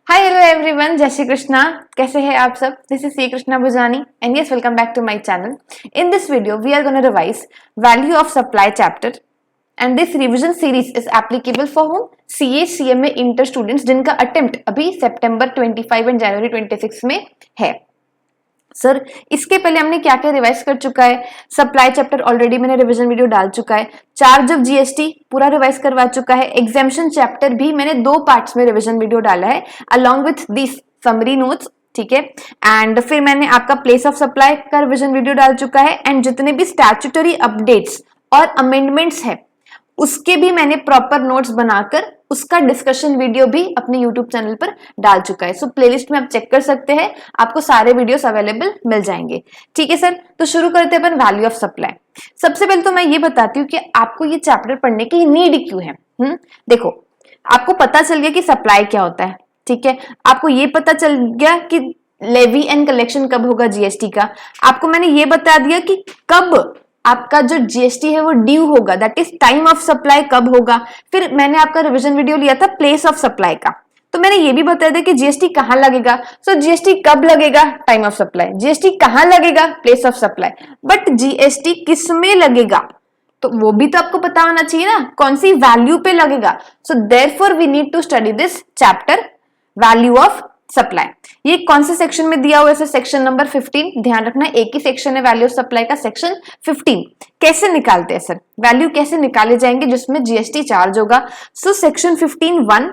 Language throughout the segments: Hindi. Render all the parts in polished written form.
हाय हेलो एवरीवन, जय श्री कृष्णा। कैसे हैं आप सब? This is Shri Krishna Bhujani and yes, welcome back to my channel. In this video we are gonna revise value of supply chapter and this revision series is applicable for home CA CMA inter students जिनका अटेम्प्ट अभी सितंबर 25 एंड जनवरी 26 में है। सर इसके पहले हमने क्या क्या रिवाइज कर चुका है? सप्लाई चैप्टर ऑलरेडी मैंने रिवीजन वीडियो डाल चुका है। चार्ज ऑफ जीएसटी पूरा रिवाइज करवा चुका है। एग्जामिशन चैप्टर भी मैंने 2 पार्ट्स में रिवीजन वीडियो डाला है along with this summary notes, ठीक है। एंड फिर मैंने आपका प्लेस ऑफ सप्लाई का रिवीजन वीडियो डाल चुका है एंड जितने भी स्टैट्यूटरी अपडेट्स और अमेंडमेंट्स है उसके भी मैंने प्रॉपर नोट्स बनाकर उसका डिस्कशन वीडियो भी अपने YouTube चैनल पर डाल चुका है। सो प्लेलिस्ट में आप चेक कर सकते हैं, आपको सारे वीडियोस अवेलेबल मिल जाएंगे। ठीक है सर, तो शुरू करते हैं अपन वैल्यू ऑफ सप्लाई। सबसे पहले तो मैं ये बताती हूँ कि आपको ये चैप्टर पढ़ने की नीड क्यों है। देखो, आपको पता चल गया कि सप्लाई क्या होता है, ठीक है। आपको ये पता चल गया कि लेवी एंड कलेक्शन कब होगा जीएसटी का। आपको मैंने ये बता दिया कि कब आपका जो जीएसटी है वो ड्यू होगा, that is time of supply कब होगा। फिर मैंने आपका रिवीजन वीडियो लिया था प्लेस ऑफ सप्लाई का, तो मैंने ये भी बताया था कि जीएसटी कहां लगेगा। सो जीएसटी कब लगेगा? Time of supply. जीएसटी कहां लगेगा? Place of supply. But GST किस में लगेगा तो वो भी तो आपको पता होना चाहिए ना, कौन सी वैल्यू पे लगेगा। So therefore we need to study this chapter value of supply. ये कौन से सेक्शन में दिया हुआ है? Section number 15। ध्यान रखना, एक ही सेक्शन है वैल्यू ऑफ सप्लाई का, सेक्शन 15। कैसे निकालते हैं सर वैल्यू, कैसे निकाले जाएंगे जिसमें जीएसटी चार्ज होगा? So section 15(1)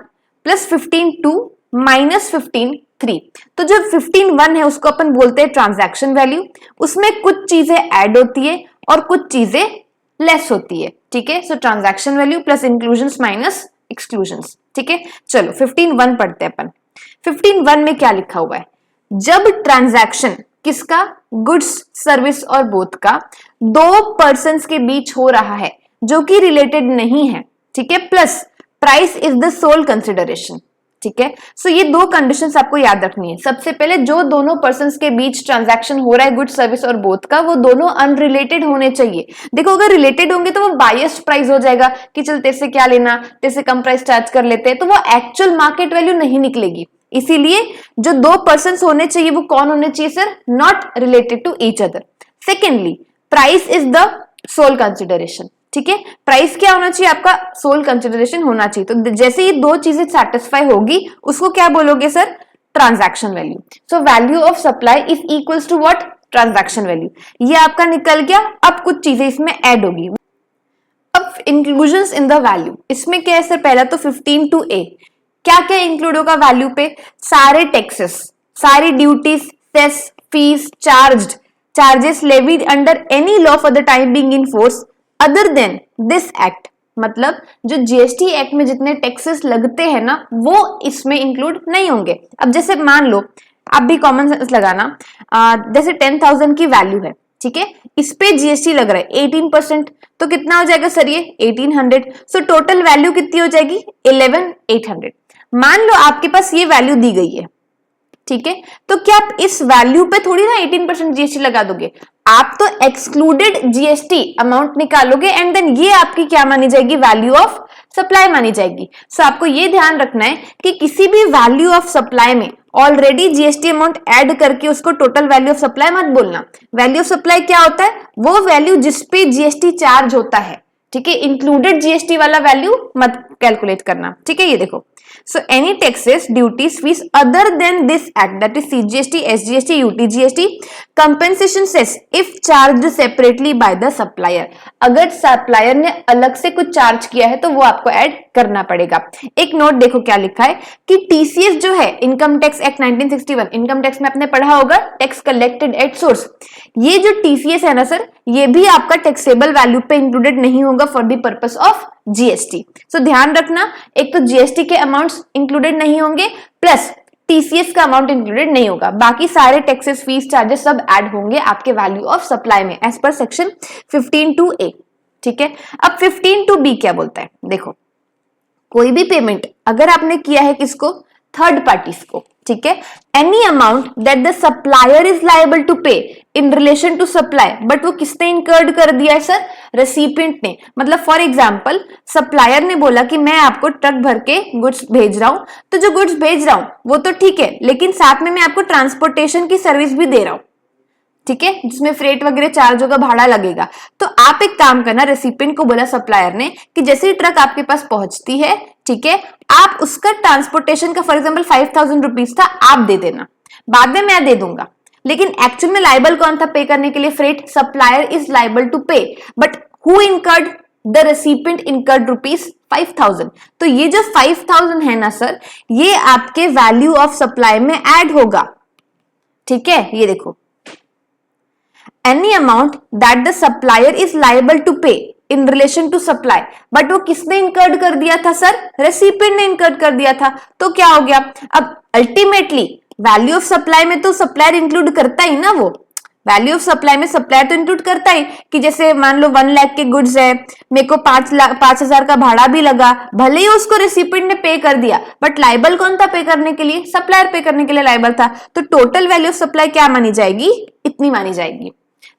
plus 15(2) minus 15(3). तो जो 15(1) है उसको अपन बोलते हैं ट्रांजैक्शन वैल्यू। उसमें कुछ चीजें ऐड होती है और कुछ चीजें लेस होती है, ठीक है। So transaction value plus inclusions minus exclusions, ठीक है। चलो 15(1) पढ़ते हैं अपन। 15(1) में क्या लिखा हुआ है? जब ट्रांजैक्शन किसका? गुड्स सर्विस और बोथ का 2 पर्सन्स के बीच हो रहा है जो कि रिलेटेड नहीं है, ठीक है, plus price is the sole consideration, ठीक है। सो ये 2 कंडीशंस आपको याद रखनी है। सबसे पहले जो दोनों पर्सन्स के बीच ट्रांजैक्शन हो रहा है गुड सर्विस और बोथ का, वो दोनों अनरिलेटेड होने चाहिए। देखो, अगर रिलेटेड होंगे तो वो बायस्ड प्राइस हो जाएगा कि चल तेरे से क्या लेना, तेरे से कम प्राइस चार्ज कर लेते हैं, तो वो एक्चुअल मार्केट वैल्यू नहीं निकलेगी। इसीलिए जो 2 पर्सन्स होने चाहिए वो कौन होने चाहिए sir? Not related to each other. Secondly, price is the sole consideration, ठीक है। प्राइस क्या होना चाहिए? आपका सोल कंसिडरेशन होना चाहिए। तो जैसे ये 2 चीजें सेटिस्फाई होगी उसको क्या बोलोगे sir? Transaction value. So value of supply is equals to what? Transaction value. ये आपका निकल गया। अब कुछ चीजें इसमें ऐड होगी। अब इंक्लूजन्स इन द वैल्यू, इसमें क्या है सर? पहला तो 15(2)(a) क्या क्या इंक्लूड होगा वैल्यू पे? सारे टैक्सेस, सारी duties, cess, fees, charges levied under any law for the time being in force other than this act. मतलब जो जीएसटी एक्ट में जितने टैक्सेस लगते हैं ना वो इसमें इंक्लूड नहीं होंगे। अब जैसे मान लो, आप भी कॉमन सेंस लगाना, जैसे 10,000 की वैल्यू है, ठीक है, इस पे जीएसटी लग रहा है 18%, तो कितना हो जाएगा सर? ये 1800। सो टोटल वैल्यू कितनी हो जाएगी? 11,800। मान लो आपके पास ये वैल्यू दी गई है, ठीक है, तो क्या आप इस वैल्यू पे थोड़ी ना 18% जीएसटी लगा दोगे? आप तो एक्सक्लूडेड जीएसटी अमाउंट निकालोगे एंड देन ये आपकी क्या मानी जाएगी? वैल्यू ऑफ सप्लाई मानी जाएगी। सो आपको ये ध्यान रखना है कि किसी भी वैल्यू ऑफ सप्लाई में ऑलरेडी जीएसटी अमाउंट ऐड करके उसको टोटल वैल्यू ऑफ सप्लाई मत बोलना। वैल्यू ऑफ सप्लाई क्या होता है? वो वैल्यू जिसपे जीएसटी चार्ज होता है, ठीक है। इंक्लूडेड जीएसटी वाला वैल्यू मत कैलकुलेट करना, ठीक है। ये देखो, so any taxes, duties, fees other than this act, that is CGST, SGST, UTGST, compensation cess if charged separately by the supplier। अगर सप्लायर ने अलग से कुछ चार्ज किया है तो वो आपको ऐड करना पड़ेगा। एक नोट देखो क्या लिखा है कि टीसीएस जो है, income tax act 1961, income tax में आपने पढ़ा होगा, टैक्स कलेक्टेड एट सोर्स। ये जो टीसीएस है ना सर, ये भी आपका टैक्सेबल वैल्यू पे इंक्लूडेड नहीं होगा for the purpose of GST. So ध्यान रखना, एक तो जीएसटी के अमाउंट्स इंक्लूडेड नहीं होंगे प्लस टीसीएस का अमाउंट इंक्लूडेड नहीं होगा, बाकी सारे टैक्सेस, फीस, चार्जेस सब ऐड होंगे आपके वैल्यू ऑफ सप्लाई में एज पर सेक्शन 15(2)(a), ठीक है। अब 15(2)(b) क्या बोलता है? देखो, कोई भी पेमेंट अगर आपने किया है किसको? थर्ड पार्टीज को, ठीक है। Any amount that the supplier is liable to pay in relation to supply, but वो किसने इंकर्ड कर दिया है सर? रेसिपिएंट ने। मतलब फॉर एग्जांपल सप्लायर ने बोला कि मैं आपको ट्रक भर के गुड्स भेज रहा हूं, तो जो गुड्स भेज रहा हूं वो तो ठीक है, लेकिन साथ में मैं आपको ट्रांसपोर्टेशन की सर्विस भी दे रहा हूं, ठीक है, जिसमें फ्रेट वगैरह चार्जों का भाड़ा लगेगा। तो आप एक काम करना, रेसिपिएंट को बोला सप्लायर ने कि जैसे ही ट्रक आपके पास पहुंचती है, ठीक है, आप उसका ट्रांसपोर्टेशन का फॉर एग्जांपल 5000 रुपीज था, आप दे देना, बाद में मैं दे दूंगा। लेकिन एक्चुअल में लाइबल कौन था पे करने के लिए freight? Supplier is liable to pay, but who incurred? The recipient incurred rupees 5000। तो ये जो 5000 है ना सर, ये आपके वैल्यू ऑफ सप्लाई में ऐड होगा, ठीक है। ये देखो, any amount that the supplier is liable to pay in relation to supply, but वो किसने इंकर्ड कर दिया था सर? रेसिपिएंट ने इंकर्ड कर दिया था। तो क्या हो गया? अब अल्टीमेटली वैल्यू ऑफ सप्लाई में तो सप्लायर इंक्लूड करता ही ना, वो वैल्यू ऑफ सप्लाई में सप्लायर तो इंक्लूड करता ही कि जैसे मान लो 1 लाख के गुड्स है, मेरे को 5,000 का भाड़ा भी लगा, भले ही उसको रेसिपिएंट ने पे कर दिया, बट लाइबल कौन था पे करने के लिए? सप्लायर पे करने के लिए लाइबल था। तो टोटल वैल्यू ऑफ सप्लाई क्या मानी जाएगी? इतनी मानी जाएगी।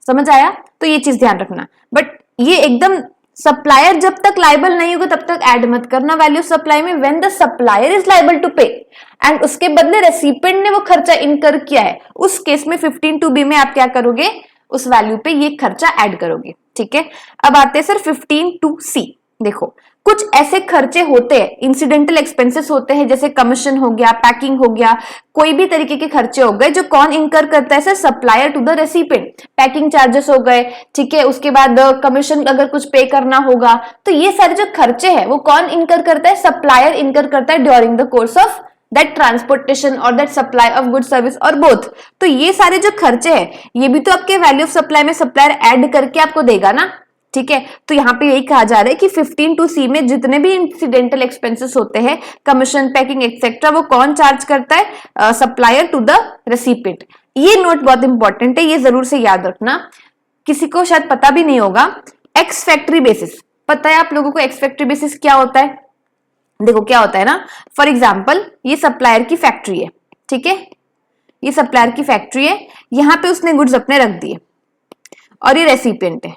समझ आया? तो ये चीज ध्यान रखना। बट ये एकदम सप्लायर जब तक लाइबल नहीं होगा तब तक ऐड मत करना वैल्यू सप्लाई में। When the supplier is liable to pay and उसके बदले रेसिपिएंट ने वो खर्चा इनकर किया है, उस केस में 15(2)(b) में आप क्या करोगे? उस वैल्यू पे ये खर्चा ऐड करोगे, ठीक है। अब आते हैं सर 15(2)(c। देखो, कुछ ऐसे खर्चे होते हैं, इंसिडेंटल एक्सपेंसेस होते हैं, जैसे कमीशन हो गया, पैकिंग हो गया, कोई भी तरीके के खर्चे हो गए जो कौन इनकर करता है sir? Supplier to the recipient. Packing charges हो गए, ठीक है, उसके बाद कमीशन अगर कुछ पे करना होगा, तो ये सारे जो खर्चे हैं वो कौन इनकर करता है? सप्लायर इनकर करता है during the course of that transportation और that supply of good service और बोथ। तो ये सारे जो खर्चे हैं ये भी तो आपके वैल्यू ऑफ सप्लाई में सप्लायर ऐड करके आपको देगा ना, ठीक है। तो यहाँ पे यही कहा जा रहा है कि 15(2)(c) में जितने भी इंसिडेंटल एक्सपेंसेस होते हैं, कमीशन, पैकिंग एक्सेट्रा, वो कौन चार्ज करता है? Supplier to the recipient. ये नोट बहुत इंपॉर्टेंट है, ये जरूर से याद रखना। किसी को शायद पता भी नहीं होगा, एक्स फैक्ट्री बेसिस। पता है आप लोगों को एक्स फैक्ट्री बेसिस क्या होता है? देखो क्या होता है ना, फॉर एग्जाम्पल ये सप्लायर की फैक्ट्री है, ठीक है, ये सप्लायर की फैक्ट्री है, यहां पे उसने गुड्स अपने रख दिए और ये रेसिपिएंट है,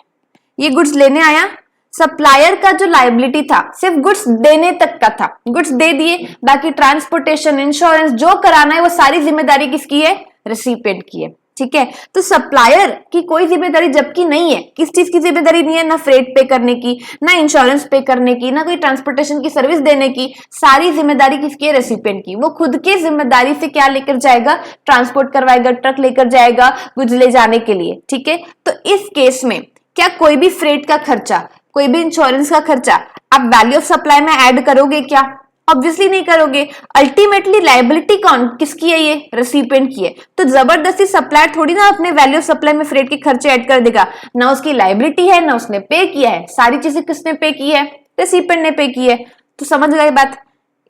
ये गुड्स लेने आया। सप्लायर का जो लायबिलिटी था सिर्फ गुड्स देने तक का था, गुड्स दे दिए, बाकी ट्रांसपोर्टेशन, इंश्योरेंस जो कराना है वो सारी जिम्मेदारी किसकी है? रेसिपिएंट की है, ठीक है। तो सप्लायर की कोई जिम्मेदारी जबकि नहीं है, किस चीज की जिम्मेदारी नहीं है? ना फ्रेट पे करने की, ना इंश्योरेंस पे करने की, ना कोई ट्रांसपोर्टेशन की सर्विस देने की, सारी जिम्मेदारी किसकी है? रेसिपिएंट की। वो खुद के जिम्मेदारी से क्या लेकर जाएगा? ट्रांसपोर्ट करवाएगा, ट्रक लेकर जाएगा गुड्स ले जाने के लिए, ठीक है। तो इस केस में क्या कोई भी फ्रेट का खर्चा, कोई भी इंश्योरेंस का खर्चा आप वैल्यू ऑफ सप्लाई में ऐड करोगे क्या? ऑब्वियसली नहीं करोगे। अल्टीमेटली लायबिलिटी कौन किसकी है? ये रेसिपिएंट की है। तो जबरदस्ती सप्लायर थोड़ी ना अपने वैल्यू ऑफ सप्लाई में फ्रेट के खर्चे ऐड कर देगा, ना उसकी लायबिलिटी है, ना उसने पे किया है, सारी चीजें किसने पे की है? रेसिपिएंट ने पे की है। तो समझ गए बात?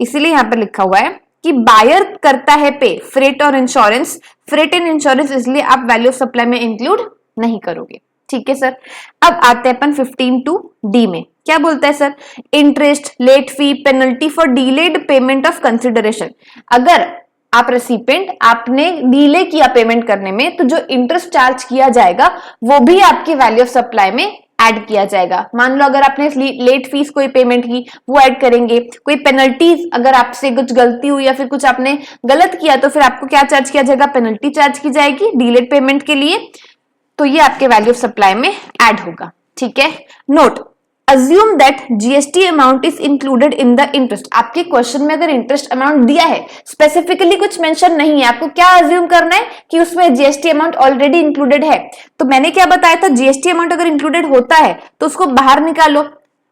इसीलिए यहां पर लिखा हुआ है कि बायर करता है पे फ्रेट और इंश्योरेंस, फ्रेट एंड इंश्योरेंस, इसलिए आप वैल्यू ऑफ सप्लाई में इंक्लूड नहीं करोगे, ठीक है सर। अब आते हैं अपन 15(2)(d) में। क्या बोलता है sir? Interest, late fee, penalty for delayed payment of consideration. अगर आप रेसिपिएंट, आपने डिले किया पेमेंट करने में, तो जो इंटरेस्ट चार्ज किया जाएगा वो भी आपकी वैल्यू ऑफ सप्लाई में ऐड किया जाएगा। मान लो अगर आपने लेट फीस कोई पेमेंट की, वो ऐड करेंगे। कोई पेनल्टीज, अगर आपसे कुछ गलती हुई या फिर कुछ आपने गलत किया तो फिर आपको क्या चार्ज किया जाएगा? पेनल्टी चार्ज की जाएगी डिलेड पेमेंट के लिए। तो ये आपके वैल्यू ऑफ सप्लाई में ऐड होगा, ठीक है। Note, assume that GST amount is included in the interest. आपके क्वेश्चन में अगर इंटरेस्ट अमाउंट दिया है, स्पेसिफिकली कुछ मेंशन नहीं है, आपको क्या अज्यूम करना है कि उसमें जीएसटी अमाउंट ऑलरेडी इंक्लूडेड है। तो मैंने क्या बताया था, जीएसटी अमाउंट अगर इंक्लूडेड होता है तो उसको बाहर निकालो,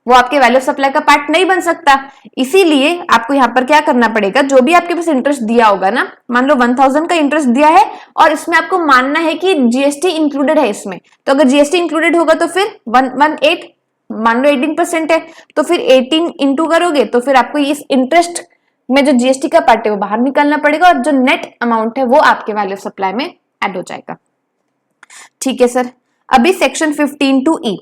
वो आपके वैल्यू ऑफ सप्लाई का पार्ट नहीं बन सकता। इसीलिए आपको यहाँ पर क्या करना पड़ेगा, जो भी आपके पास इंटरेस्ट दिया होगा ना, मान लो 1000 का इंटरेस्ट दिया है और इसमें आपको मानना है कि जीएसटी इंक्लूडेड है इसमें, तो अगर जीएसटी इंक्लूडेड होगा तो फिर 118, मान लो 18% है, तो फिर 18 इंटू करोगे तो फिर आपको इस इंटरेस्ट में जो जीएसटी का पार्ट है वो बाहर निकालना पड़ेगा और जो नेट अमाउंट है वो आपके वैल्यू ऑफ सप्लाई में ऐड हो जाएगा, ठीक है सर। अभी सेक्शन 15(2)(e),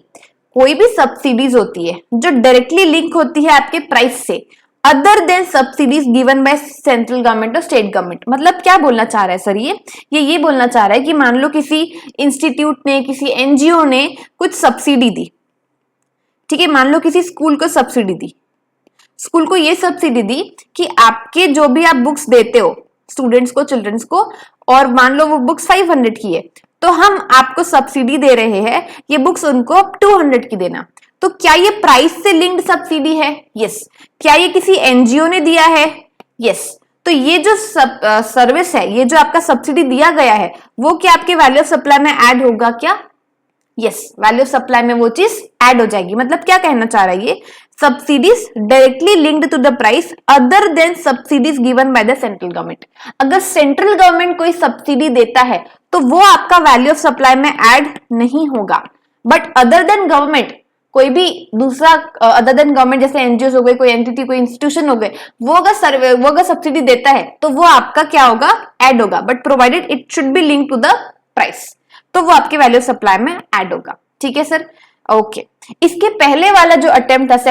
कोई भी सब्सिडीज होती है जो डायरेक्टली लिंक होती है आपके प्राइस से, other than subsidies given by central government और स्टेट गवर्नमेंट। मतलब क्या बोलना चाह रहा है सर, ये बोलना चाह रहा है कि मान लो किसी इंस्टीट्यूट ने, किसी एनजीओ ने कुछ सब्सिडी दी, ठीक है, मान लो किसी स्कूल को सब्सिडी दी, स्कूल को ये सब्सिडी दी कि आपके जो भी आप बुक्स देते हो स्टूडेंट्स को, चिल्ड्रंस को, और मान लो वो बुक्स 500 की है, तो हम आपको सब्सिडी दे रहे हैं, ये बुक्स उनको 200 की देना। तो क्या ये प्राइस से लिंक्ड सब्सिडी है? यस। क्या ये किसी एनजीओ ने दिया है? यस। तो ये जो सर्विस है, ये जो आपका सब्सिडी दिया गया है, वो क्या आपके वैल्यू ऑफ सप्लाई में ऐड होगा क्या? यस, वैल्यू ऑफ सप्लाई में वो चीज ऐड हो जाएगी। मतलब क्या कहना चाह रहा है ये, subsidies directly linked to the price other than subsidies given by the central government. अगर सेंट्रल गवर्नमेंट कोई सब्सिडी देता है तो वो आपका वैल्यू ऑफ सप्लाई में ऐड नहीं होगा। बट अदर देन गवर्नमेंट, कोई भी दूसरा अदर देन गवर्नमेंट, जैसे एनजीओ हो गए, कोई एंटिटी, कोई इंस्टीट्यूशन हो गए, वो अगर सब्सिडी देता है तो वो आपका क्या होगा, ऐड होगा, but provided it should be link to the price, तो वो आपके वैल्यू ऑफ सप्लाई में ऐड होगा। ठीक है सर, ओके। इसके पहले वाला जो अटेम्प्ट था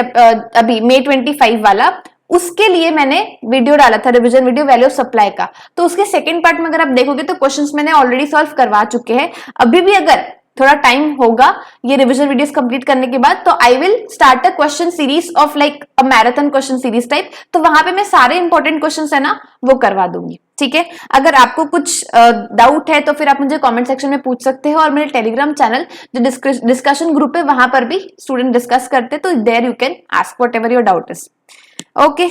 अभी May 25 वाला, उसके लिए मैंने वीडियो डाला था, revision video value of supply का। तो उसके सेकंड पार्ट में अगर आप देखोगे तो क्वेश्चंस मैंने ऑलरेडी सॉल्व करवा चुके हैं। अभी भी अगर थोड़ा टाइम होगा ये रिवीजन वीडियोस कंप्लीट करने के बाद, तो I will start a question series of like a marathon question series type. तो वहां पे मैं सारे इंपॉर्टेंट क्वेश्चंस है ना वो करवा दूंगी। ठीक है, अगर आपको कुछ डाउट है तो फिर आप मुझे कमेंट सेक्शन में पूछ सकते हो, और मेरे टेलीग्राम चैनल जो डिस्कशन ग्रुप है वहां पर भी स्टूडेंट डिस्कस करते, तो there you can ask whatever your doubt is. Okay,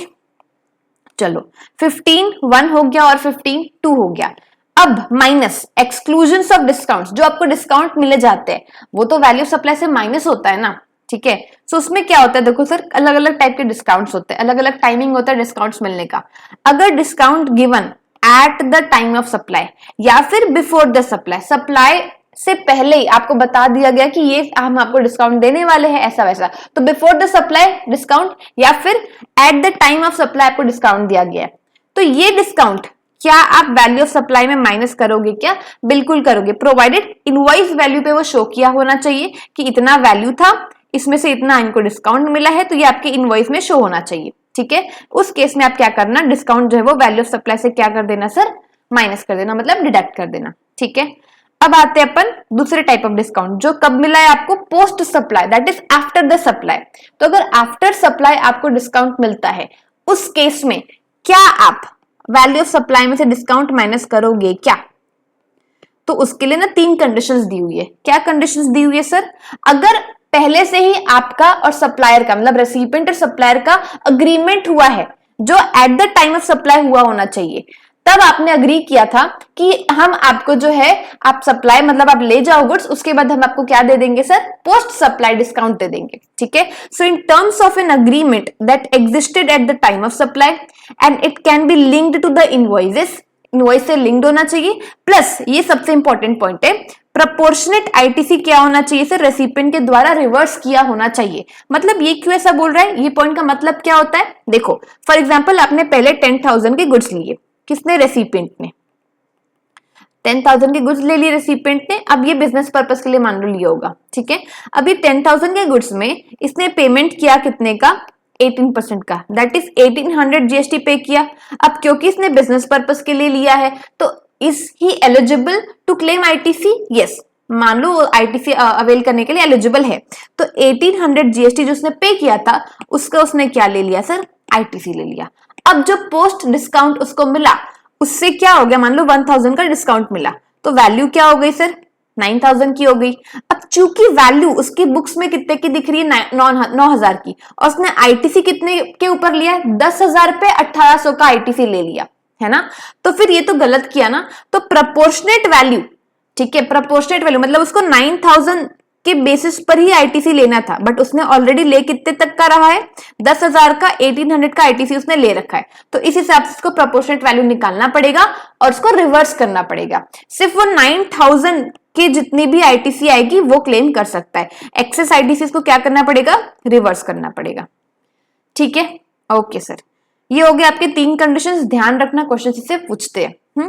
चलो 15(1) हो गया और 15(2) हो गया। अब माइनस एक्सक्लूजन्स ऑफ डिस्काउंट्स, जो आपको डिस्काउंट मिले जाते हैं वो तो वैल्यू सप्लाई से माइनस होता है ना। ठीक है, सो उसमें क्या होता है, देखो सर, अलग अलग टाइप के डिस्काउंट्स होते हैं, अलग अलग टाइमिंग होता है डिस्काउंट्स मिलने का। अगर discount given at the time of supply या फिर बिफोर द सप्लाई, सप्लाई से पहले ही आपको बता दिया गया कि ये हम आपको डिस्काउंट देने वाले हैं ऐसा वैसा, तो बिफोर द सप्लाई डिस्काउंट या फिर eight the time of supply आपको डिस्काउंट दिया गया है, तो ये डिस्काउंट क्या आप वैल्यू ऑफ सप्लाई में माइनस करोगे क्या? बिल्कुल करोगे, प्रोवाइडेड इनवॉइस वैल्यू पे वो शो किया होना चाहिए कि इतना वैल्यू था, इसमें से इतना इनको डिस्काउंट मिला है, तो ये आपके इनवॉइस में शो होना चाहिए। ठीक है, उस केस में आप क्या करना, डिस्काउंट जो है वो वैल्यू ऑफ सप्लाई से क्या कर देना सर, माइनस कर देना, मतलब डिडक्ट कर देना। ठीक है, अब आते हैं अपन दूसरे टाइप ऑफ डिस्काउंट, जो कब मिला है आपको, post supply, that is after the supply. तो अगर आफ्टर सप्लाई आपको डिस्काउंट मिलता है, उस केस में क्या आप वैल्यू ऑफ सप्लाई में से डिस्काउंट माइनस करोगे क्या? तो उसके लिए ना 3 कंडीशंस दी हुई है। क्या कंडीशंस दी हुई है सर? अगर पहले से ही आपका और सप्लायर का, मतलब रेसिपिएंट और सप्लायर का अग्रीमेंट हुआ है, जो eight the time of supply हुआ होना चाहिए, तब आपने अग्री किया था कि हम आपको जो है, आप सप्लाई मतलब आप ले जाओ गुड्स, उसके बाद हम आपको क्या दे देंगे सर, पोस्ट सप्लाई डिस्काउंट दे देंगे। ठीक है, so in terms of an agreement that existed at the time of supply and it can be linked to the invoices, invoice से लिंक्ड होना चाहिए, प्लस ये सबसे इंपॉर्टेंट पॉइंट है, प्रपोर्शनेट आईटीसी क्या होना चाहिए सर, रेसिपिएंट के द्वारा रिवर्स किया होना चाहिए। मतलब ये क्यों ऐसा बोल रहा है, ये पॉइंट का मतलब क्या होता है, देखो फॉर एग्जांपल आपने पहले 10,000 के गुड्स लिए, किसने, रेसिपिएंट ने 10,000 के गुड्स ले लिए रेसिपिएंट ने। अब ये बिजनेस पर्पस के लिए मान लो लिया होगा। ठीक है, अभी 10,000 के गुड्स में इसने पेमेंट किया कितने का, 18% का, दैट इज 1800 जीएसटी पे किया। अब क्योंकि इसने बिजनेस पर्पस के लिए लिया है, तो is he eligible to claim ITC? Yes, मान लो आईटीसी अवेल करने के लिए एलिजिबल है, तो 1800 जीएसटी जो उसने पे किया था, उसका उसने क्या ले लिया सर, आईटीसी ले लिया। अब जो पोस्ट डिस्काउंट उसको मिला, उससे क्या हो गया, मान लो 1000 का डिस्काउंट मिला, तो वैल्यू क्या हो गई सर, 9000 की हो गई। अब चूंकि वैल्यू उसकी बुक्स में कितने की दिख रही है, 9000 की, और उसने आईटीसी कितने के ऊपर लिया, 10,000 पे 1800 का आईटीसी ले लिया है ना, तो फिर ये तो गलत किया ना। तो प्रपोर्शनेट वैल्यू, ठीक है, प्रपोर्शनेट वैल्यू मतलब उसको 9000 के बेसिस पर ही आईटीसी लेना था, बट उसने ऑलरेडी ले कितने तक का रहा है, 10,000 का, 1800 का आईटीसी उसने ले रखा है, तो इस हिसाब से उसको प्रोपोर्शनेट वैल्यू निकालना पड़ेगा और उसको रिवर्स करना पड़ेगा। सिर्फ वो 9000 के जितनी भी आईटीसी आएगी वो क्लेम कर सकता है, एक्सेस आईटीसी को क्या करना पड़ेगा, रिवर्स करना पड़ेगा। ठीक है, ओके सर, ये हो गए आपके 3 कंडीशंस, ध्यान रखना क्वेश्चन इससे पूछते हैं।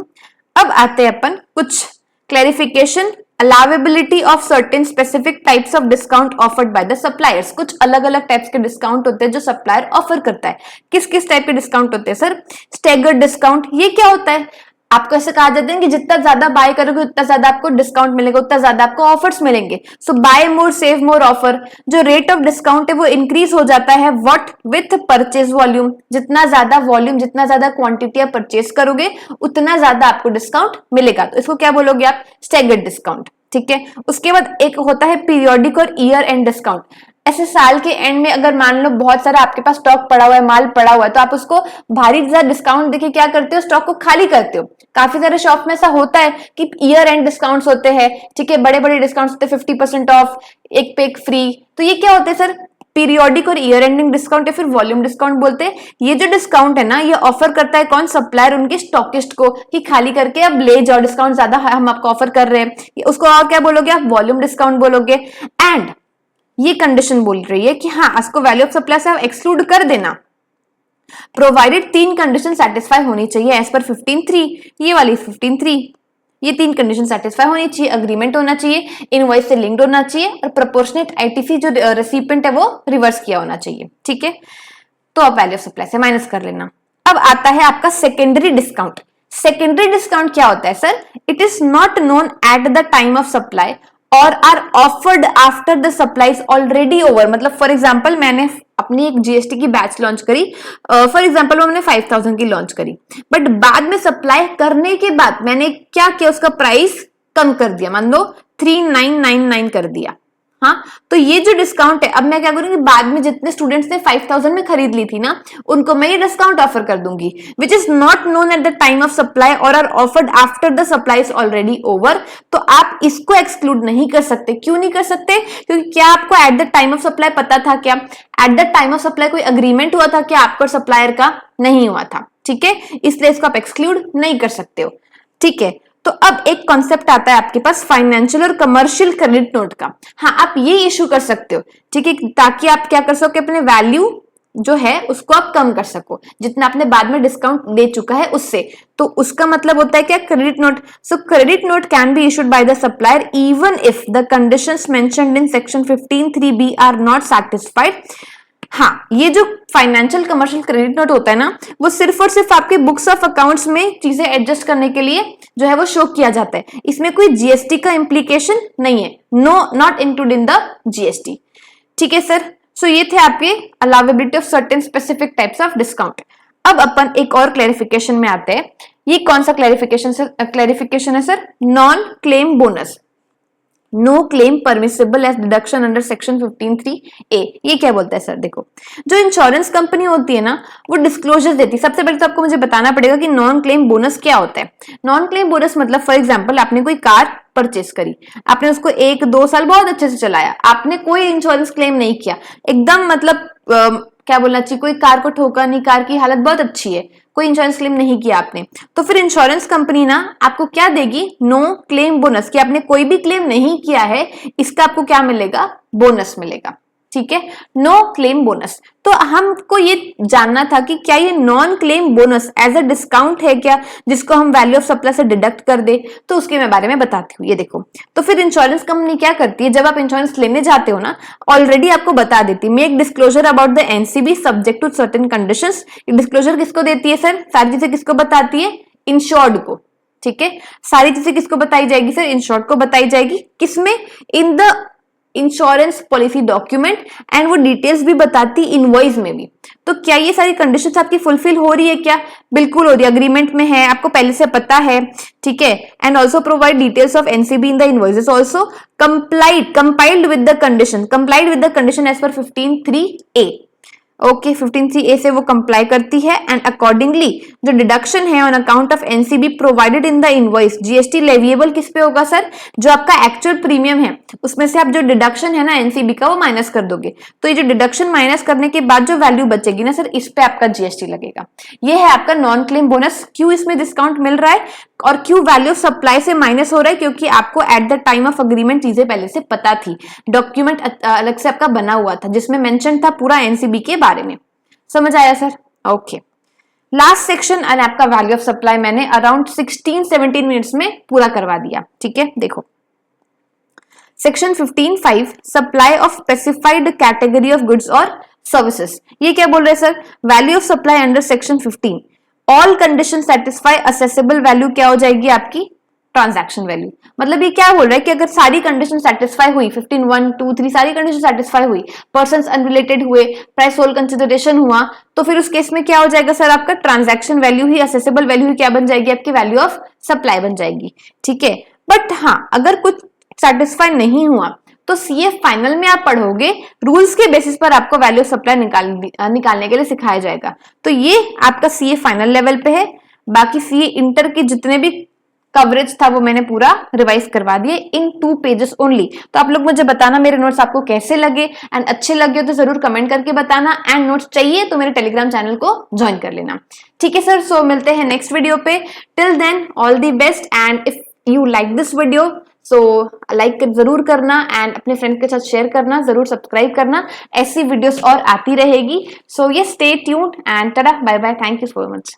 अब आते हैं अपन कुछ clarification allowability of certain specific types of discount offered by the suppliers. कुछ अलग अलग टाइप्स के डिस्काउंट होते हैं जो सप्लायर ऑफर करता है। किस किस टाइप के डिस्काउंट होते हैं सर? Staggered discount. ये क्या होता है? आपको ऐसे कहा जाता है कि जितना ज्यादा बाय करोगे उतना ज्यादा आपको डिस्काउंट मिलेगा, उतना ज्यादा आपको ऑफर्स मिलेंगे। सो बाय मोर सेव मोर ऑफर। जो रेट ऑफ डिस्काउंट है वो इंक्रीज हो जाता है व्हाट? With purchase volume. जितना ज्यादा वॉल्यूम, जितना ज्यादा क्वांटिटी आप परचेज करोगे उतना ज्यादा आपको डिस्काउंट मिलेगा। तो इसको क्या बोलोगे आप? Staggered discount. ठीक है। उसके बाद एक होता है पीरियोडिक और ईयर एंड डिस्काउंट। ऐसे साल के एंड में अगर मान लो बहुत सारा आपके पास स्टॉक पड़ा हुआ है, माल पड़ा हुआ है, तो आप उसको भारी ज्यादा डिस्काउंट देके क्या करते हो? स्टॉक को खाली करते हो। काफी सारे शॉप में ऐसा होता है कि ईयर एंड डिस्काउंट्स होते हैं। ठीक है, बड़े बड़े डिस्काउंट्स होते हैं, 50% ऑफ, एक पे एक फ्री। तो ये क्या होते हैं सर? पीरियोडिक और ईयर एंडिंग डिस्काउंट या फिर वॉल्यूम डिस्काउंट बोलते हैं। ये जो डिस्काउंट है ना, ये ऑफर करता है कौन? सप्लायर उनके स्टॉकिस्ट को कि खाली करके अब ले जाओ, डिस्काउंट ज्यादा हम आपको ऑफर कर रहे हैं। उसको और क्या बोलोगे आप? वॉल्यूम डिस्काउंट बोलोगे। एंड ये कंडीशन बोल रही है कि हाँ, इसको वैल्यू ऑफ सप्लाई से आप एक्सक्लूड कर देना, प्रोवाइडेड 3 कंडीशन सेटिस्फाई होनी चाहिए एज पर 15(3). ये वाली 15(3), ये 3 कंडीशन सेटिस्फाई होनी चाहिए। अग्रीमेंट होना चाहिए, इनवॉइस से लिंक्ड होना चाहिए और प्रोपोर्शनेट आईटीसी जो रेसिपिएंट है वो रिवर्स किया होना चाहिए। ठीक है, तो आप वैल्यू ऑफ सप्लाई से माइनस कर लेना। अब आता है आपका सेकेंडरी डिस्काउंट। सेकेंडरी डिस्काउंट क्या होता है sir? It is not known at the time of supply और are offered after the supply is already over. मतलब फॉर एग्जांपल मैंने अपनी एक जीएसटी की बैच लॉन्च करी, फॉर एग्जांपल मैंने 5000 की लॉन्च करी, बट बाद में सप्लाई करने के बाद मैंने क्या किया? उसका प्राइस कम कर दिया, मान लो 3999 कर दिया। हाँ, तो ये जो डिस्काउंट है, अब मैं क्या करूंगी? बाद में जितने स्टूडेंट्स ने 5000 में खरीद ली थी ना, उनको मैं ये डिस्काउंट ऑफर कर दूंगी, which is not known at the time of supply और are offered after the supply is already over. तो आप इसको एक्सक्लूड नहीं कर सकते। क्यों नहीं कर सकते? क्योंकि क्या आपको eight the time of supply पता था क्या? Eight the time of supply कोई अग्रीमेंट हुआ था क्या आपका सप्लायर का? नहीं हुआ था। ठीक है, इसलिए इसको आप एक्सक्लूड नहीं कर सकते हो। ठीक है, तो अब एक कॉन्सेप्ट आता है आपके पास फाइनेंशियल और कमर्शियल क्रेडिट नोट का। हाँ, आप ये इशू कर सकते हो, ठीक है, ताकि आप क्या कर सको? अपने वैल्यू जो है उसको आप कम कर सको, जितना आपने बाद में डिस्काउंट दे चुका है उससे। तो उसका मतलब होता है क्या? Credit note. So credit note can be issued by the supplier even if the conditions mentioned in section 15(3)(b are not satisfied. हाँ, ये जो फाइनेंशियल कमर्शियल क्रेडिट नोट होता है ना, वो सिर्फ और सिर्फ आपके बुक्स ऑफ अकाउंट्स में चीजें एडजस्ट करने के लिए जो है वो शो किया जाता है। इसमें कोई जीएसटी का इंप्लीकेशन नहीं है, no, not include in the GST. ठीक है सर, सो ये थे आपके allowability of certain specific types of discount. अब अपन एक और क्लैरिफिकेशन में आते हैं। ये कौन सा क्लैरिफिकेशन है sir? Non claim bonus, no claim permissible as deduction under section 15(3)(a। ये क्या बोलता है सर? देखो, जो इंश्योरेंस कंपनी होती है ना, वो डिस्क्लोजर देती है। सबसे पहले तो आपको मुझे बताना पड़ेगा कि नॉन क्लेम बोनस क्या होता है। नॉन क्लेम बोनस मतलब फॉर एग्जांपल आपने कोई कार परचेस करी, आपने उसको 1-2 साल बहुत अच्छे से चलाया, आपने कोई इंश्योरेंस क्लेम नहीं किया, एकदम मतलब क्या बोलना चाहिए, कोई कार को ठोका नहीं, कार की हालत बहुत अच्छी है, कोई इंश्योरेंस क्लेम नहीं किया आपने, तो फिर इंश्योरेंस कंपनी ना आपको क्या देगी? नो क्लेम बोनस, कि आपने कोई भी क्लेम नहीं किया है, इसका आपको क्या मिलेगा? बोनस मिलेगा। ठीक है, नो क्लेम बोनस। तो हमको ये जानना था कि क्या ये non claim bonus as a discount है क्या, जिसको हम वैल्यू ऑफ सप्लाई से डिडक्ट कर दे? तो उसके मैं बारे में बताती हूँ। ये देखो, तो फिर इंश्योरेंस कंपनी क्या करती है, जब आप इंश्योरेंस लेने जाते हो ना, ऑलरेडी आपको बता देती है, make disclosure about the NCB subject to certain conditions. Disclosure किसको देती है सर? सारी चीजें किसको बताती है? इंश्योर्ड को। ठीक है, सारी चीजें किसको बताई जाएगी सर? इंश्योर्ड को बताई जाएगी। किसमें? In the insurance policy document, and वो डिटेल्स भी बताती इनवॉइस में भी। तो क्या ये सारी कंडीशंस आपकी फुलफिल हो रही है क्या? बिल्कुल हो रही है, अग्रीमेंट में है, आपको पहले से पता है। ठीक है, and also provide details of NCB in the invoices, also compiled with the condition as per 15(3)(a। Okay, 15(3)(a से वो कंप्लाई करती है, एंड अकॉर्डिंगली जो डिडक्शन है on account of NCB provided in the invoice, GST leviable किस पे होगा सर? जो आपका एक्चुअल प्रीमियम है उसमें से आप जो डिडक्शन है ना एनसीबी का, वो माइनस कर दोगे। तो ये जो डिडक्शन माइनस करने के बाद जो वैल्यू बचेगी ना सर, इस पे आपका जीएसटी लगेगा। ये है आपका नॉन क्लेम बोनस। क्यों इसमें डिस्काउंट मिल रहा है और क्यों वैल्यू ऑफ सप्लाई से माइनस हो रहा है? क्योंकि आपको eight the time of agreement चीजें पहले से पता थी, डॉक्यूमेंट अलग से आपका बना हुआ था जिसमें मेंशन था पूरा एनसीबी के बारे में। समझ आया sir? Okay, last section and आपका वैल्यू ऑफ सप्लाई मैंने अराउंड 16-17 मिनट्स में पूरा करवा दिया। ठीक है, देखो section 15(5) supply of specified category of goods और सर्विसेज। ये क्या बोल रहे हैं sir? Value of supply under section 15 all condition satisfy accessible value क्या हो जाएगी आपकी? Transaction value. मतलब ये क्या बोल रहा है कि अगर सारी कंडीशन सेटिस्फाई हुई, 15, 1, 2, 3 सारी कंडीशन सेटिस्फाई हुई, पर्सन्स अनरिलेटेड हुए, प्राइस होल कंसिडरेशन हुआ, तो फिर उस केस में क्या हो जाएगा सर? आपका ट्रांजैक्शन वैल्यू ही, असेसेबल वैल्यू ही क्या बन जाएगी? आपकी वैल्यू ऑफ सप्लाई बन जाएगी। ठीक है, बट हाँ अगर कुछ सेटिस्फाई नहीं हुआ तो सीए फाइनल में आप पढ़ोगे, रूल्स के बेसिस पर आपको वैल्यू ऑफ सप्लाई निकालने के लिए सिखाया जाएगा। तो ये आपका सीए फाइनल लेवल पे है। बाकी सीए इंटर के जितने भी कवरेज था वो मैंने पूरा रिवाइज करवा दिए इन 2 पेजेस ओनली। तो आप लोग मुझे बताना मेरे नोट्स आपको कैसे लगे, एंड अच्छे लगे तो जरूर कमेंट करके बताना, एंड नोट्स चाहिए तो मेरे टेलीग्राम चैनल को ज्वाइन कर लेना। ठीक है सर, सो मिलते हैं नेक्स्ट वीडियो पे। Till then all the best, and if you like this video so like जरूर करना, एंड अपने फ्रेंड के साथ शेयर करना, जरूर सब्सक्राइब करना, ऐसी वीडियोस और आती रहेगी। सो ये stay tuned and tata bye bye, thank you so much.